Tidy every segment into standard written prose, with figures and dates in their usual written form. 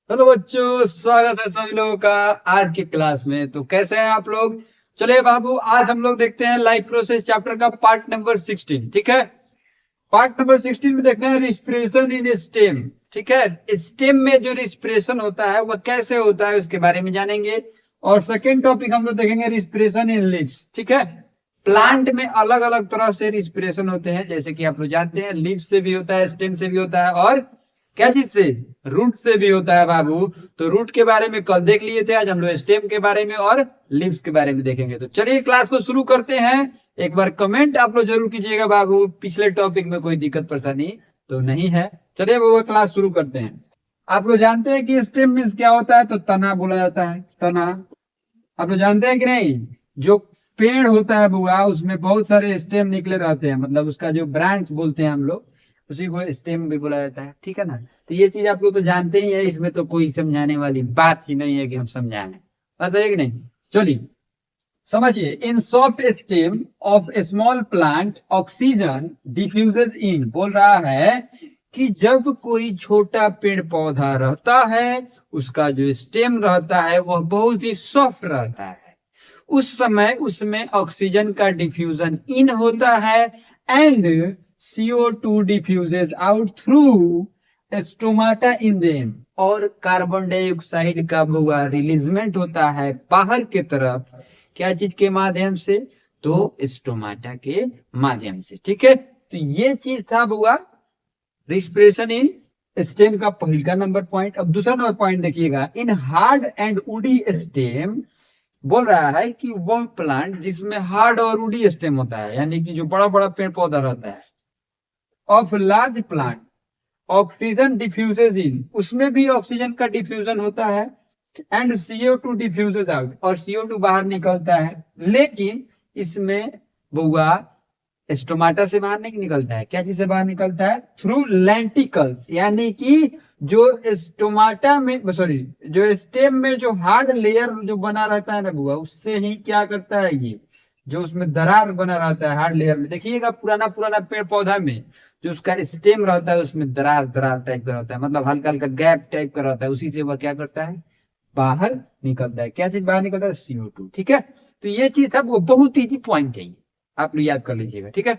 Hello बच्चों, स्वागत है सभी लोगों का आज की क्लास में। तो कैसे हैं आप लोग? चलिए बाबू, आज हम लोग देखते हैं लाइफ प्रोसेस चैप्टर का पार्ट नंबर 16। ठीक है, पार्ट नंबर 16 में देखना है रिस्पिरेशन इन स्टेम। ठीक है, स्टेम में जो रिस्पिरेशन होता है वह कैसे होता है उसके बारे में जानेंगे। और सेकेंड टॉपिक हम लोग देखेंगे रिस्पिरेशन इन लीव्स। ठीक है, प्लांट में अलग अलग तरह से रिस्पिरेशन होते हैं, जैसे कि आप लोग जानते हैं लीव से भी होता है, स्टेम से भी होता है, और क्या चीज से, रूट से भी होता है बाबू। तो रूट के बारे में कल देख लिए थे, आज हम लोग स्टेम के बारे में और लीव्स के बारे में देखेंगे। तो चलिए क्लास को शुरू करते हैं। एक बार कमेंट आप लोग जरूर कीजिएगा बाबू, पिछले टॉपिक में कोई दिक्कत परेशानी तो नहीं है। चलिए वो क्लास शुरू करते हैं। आप लोग जानते हैं कि स्टेम मीन्स क्या होता है? तो तना बोला जाता है, तना। आप लोग जानते हैं कि नहीं? जो पेड़ होता है बुआ, उसमें बहुत सारे स्टेम निकले रहते हैं, मतलब उसका जो ब्रांच बोलते हैं हम लोग, उसी को स्टेम भी बोला जाता है। ठीक है ना? तो ये चीज आप लोग तो जानते ही है, इसमें तो कोई समझाने वाली बात ही नहीं है कि हम समझाने, बात है कि नहीं? चलिए समझिए, in soft stem of a small plant oxygen diffuses in, बोल रहा है कि जब कोई छोटा पेड़ पौधा रहता है, उसका जो स्टेम रहता है वह बहुत ही सॉफ्ट रहता है, उस समय उसमें ऑक्सीजन का डिफ्यूजन इन होता है and CO2 diffuses out through stomata in them, और कार्बन डाइऑक्साइड का हुआ रिलीजमेंट होता है बाहर के तरफ। क्या चीज के माध्यम से? तो स्टोमाटा के माध्यम से। ठीक है, तो ये चीज था बुआ रिस्पिरेशन इन स्टेम का पहला नंबर पॉइंट। अब दूसरा नंबर पॉइंट देखिएगा, in hard and woody stem, बोल रहा है कि वह प्लांट जिसमें हार्ड और वुडी स्टेम होता है, यानी कि जो बड़ा बड़ा पेड़ पौधा रहता है, of large plant oxygen diffuses in, उसमें भी ऑक्सीजन का डिफ्यूजन होता है एंड CO2 डिफ्यूजेज आउट, और CO2 बाहर निकलता है। लेकिन इसमें बुआ स्टोमाटा से बाहर नहीं निकलता है। क्या चीज से बाहर निकलता है? थ्रू लेंटिकल्स, यानी कि जो स्टोमाटा में, सॉरी, जो स्टेम में जो हार्ड लेयर जो बना रहता है ना बुआ, उससे ही क्या करता है, ये जो उसमें दरार बना रहता है हार्ड लेयर में, देखिएगा पुराना पुराना पेड़ पौधा में जो उसका स्टेम रहता है उसमें दरार दरार टाइप का रहता है, मतलब हल्का हल्का गैप टाइप का रहता है, उसी से वह क्या करता है, बाहर निकलता है। क्या चीज बाहर निकलता है? CO2। ठीक है, तो ये चीज था, वो बहुत इजी पॉइंट है, आप लोग याद कर लीजिएगा। ठीक है,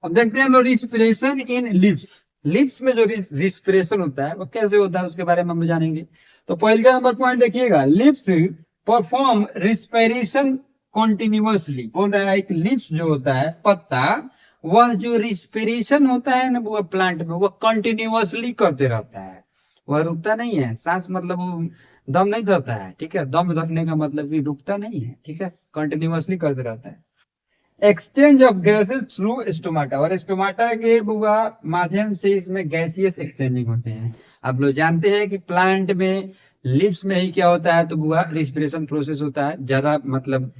अब देखते हैं रिस्पिरेशन इन लिप्स। लिप्स में जो रिस्पिरेशन होता है वो कैसे होता है उसके बारे में हम जानेंगे। तो पहला नंबर पॉइंट देखिएगा, लिप्स परफॉर्म रिस्पिरेशन कॉन्टिन्यूअसली। बोल रहा है कि लिप्स जो होता है, पत्ता, वह जो रिस्पिरेशन होता है ना वो प्लांट में, वह कंटिन्यूअसली करते रहता है, वह रुकता नहीं है। सांस मतलब वो दम नहीं धरता है। ठीक है, दम धरने का मतलब कि रुकता नहीं है। ठीक है, कंटिन्यूअसली करते रहता है। Exchange of gases through stomata, और स्टोमाटा के बुआ माध्यम से इसमें गैसियस एक्सचेंजिंग होते हैं। आप लोग जानते हैं कि प्लांट में लिप्स में ही क्या होता है, तो बुआ रिस्पिरेशन प्रोसेस होता है ज्यादा, मतलब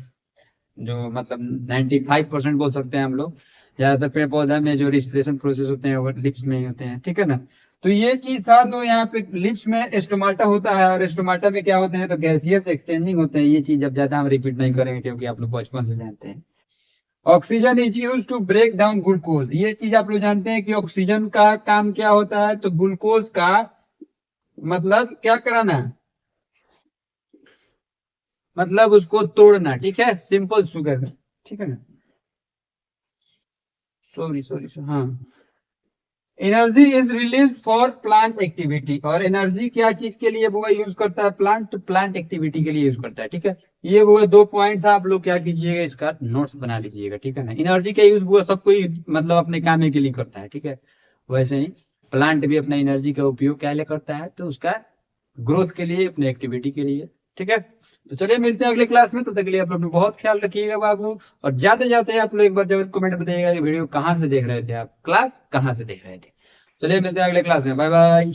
जो मतलब 95% बोल सकते हैं हम लोग, ज्यादातर पेड़ पौधा में जो रिस्पिरेशन प्रोसेस होते हैं वो लिप्स में ही होते हैं। ठीक है ना? तो ये चीज था, तो यहाँ पे लिप्स में स्टोमाटा होता है, और स्टोमाटा में क्या होते हैं, तो गैसियस एक्सचेंजिंग होते हैं। ये चीज अब ज्यादा हम रिपीट नहीं करेंगे क्योंकि आप लोग बचपन से जानते हैं। Oxygen is use to break down glucose, ये चीज आप लोग जानते हैं कि ऑक्सीजन का काम क्या होता है, तो ग्लूकोज का मतलब क्या कराना है, मतलब उसको तोड़ना। ठीक है, सिंपल शुगर। ठीक है ना? सॉरी सॉरी, हाँ। Energy is release for plant activity, और एनर्जी क्या चीज के लिए वो यूज करता है प्लांट, तो प्लांट एक्टिविटी के लिए यूज करता है। ठीक है, ये वो दो पॉइंट था, आप लोग क्या कीजिएगा, इसका नोट्स बना लीजिएगा। ठीक है ना? एनर्जी का यूज वो सब कोई मतलब अपने काम के लिए करता है। ठीक है, वैसे ही प्लांट भी अपना एनर्जी का उपयोग क्या लिए करता है, तो उसका ग्रोथ के लिए, अपने एक्टिविटी के लिए। ठीक है, तो चलिए मिलते हैं अगले क्लास में, तो तक के लिए आप लोग बहुत ख्याल रखिएगा बाबू। और जाते जाते आप लोग एक बार जरूर कमेंट बताइएगा कि वीडियो कहाँ से देख रहे थे, आप क्लास कहाँ से देख रहे थे। चलिए मिलते हैं अगले क्लास में, बाय बाय।